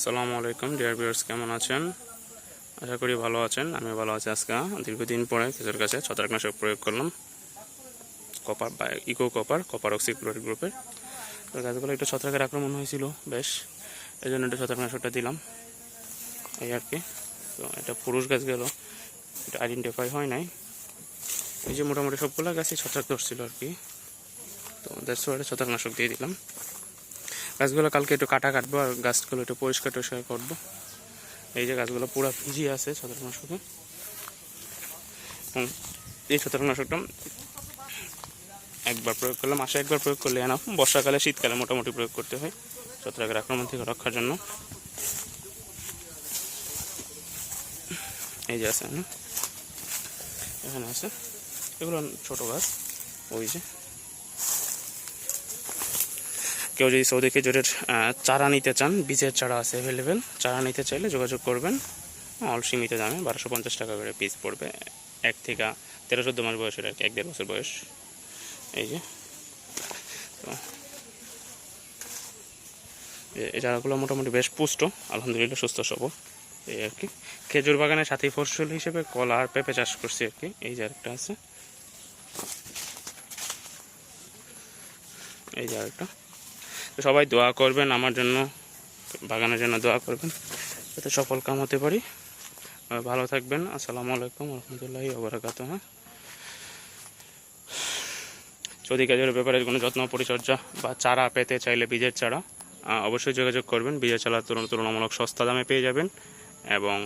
আসসালামু আলাইকুম dear viewers, কেমন আছেন? আশা করি ভালো আছেন। আমি ভালো আছি। আজকে দীর্ঘদিন পরে খেজুর গাছে ছত্রাকনাশক প্রয়োগ করলাম, কপার বা ইকো কপার অক্সিক্লোরাইড গ্রুপের। তো গাছগুলো একটু ছত্রাকের আক্রমণ হয়েছিল বেশ, এই জন্য একটু ছত্রাকনাশকটা দিলাম এই আর কি। তো এটা পুরুষ গাছ গেল, এটা আইডেন্টিফাই হয় নাই। এই যে মোটামুটি সবগুলো গাছই ছত্রাক ধরছিল আর কি, তো দ্যাটস ওয়াই ছত্রাকনাশক দিয়ে দিলাম। গাছগুলো কালকে একটু কাটবো আর গাছগুলো একটু পরিষ্কার করবো। এই যে গাছগুলো পুরো ভিজিয়ে আছে ছত্রাকনাশকে। এই ছত্রাকনাশকটা একবার প্রয়োগ করলাম, মাসে একবার প্রয়োগ করলে এনাফ। বর্ষাকালে শীতকালে মোটামুটি প্রয়োগ করতে হয় ছত্রাকের আক্রমণ থেকে রক্ষার জন্য। এই যে আছে এখানে আছে, এগুলো ছোট গাছ। ওই যে কেউ যদি সৌদি খেজুরের চারা নিতে চান, বীজের চারা আছে অ্যাভেলেবেল। চারা নিতে চাইলে যোগাযোগ করবেন, অল সীমিত দামে 1250 টাকা করে পিস পড়বে। 1 থেকে 13-14 মাস বয়সের আর কি, 1-1.5 বছর বয়স। এই যে এই চারাগুলো মোটামুটি বেশ পুষ্ট, আলহামদুলিল্লাহ সুস্থ সবল এই আর কি। খেজুর বাগানের সাথে ফসল হিসেবে কলা আর পেঁপে চাষ করছি আর কি। এই যে আরেকটা আছে, এই যে আরেকটা। তো সবাই দোয়া করবেন আমার জন্য, বাগানের জন্য দোয়া করবেন যাতে সফল কাম হতে পারি। ভালো থাকবেন। আসসালামু আলাইকুম রহমতুল্লাহি ওয়া বারাকাতুহু। সৌদি খেজুরের ব্যাপারে কোনো যত্ন পরিচর্যা বা চারা পেতে চাইলে, বীজের চারা অবশ্যই যোগাযোগ করবেন। বীজের চারা তুলনামূলক সস্তা দামে পেয়ে যাবেন এবং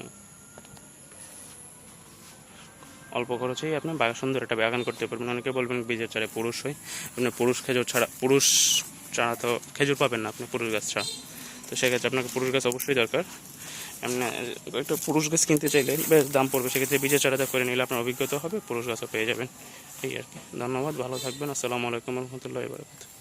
অল্প খরচেই আপনি সুন্দর একটা বাগান করতে পারবেন। অনেকে বলবেন বীজের চারা পুরুষ হয়, আপনি পুরুষ খেজুর ছাড়া, পুরুষ চারা তো খেজুর পাবেন না আপনি পুরুষ গাছ ছাড়া। তো সেক্ষেত্রে আপনাকে পুরুষ গাছ অবশ্যই দরকার। এমনি একটা পুরুষ গাছ কিনতে চাইলে বেশ দাম পড়বে, সেক্ষেত্রে বীজের চারাটা করে নিলে আপনার অভিজ্ঞতা হবে, পুরুষ গাছও পেয়ে যাবেন এই আর কি। ধন্যবাদ, ভালো থাকবেন। আসসালামু আলাইকুম রহমতুল্লাহি ওয়া বারাকাতুহু।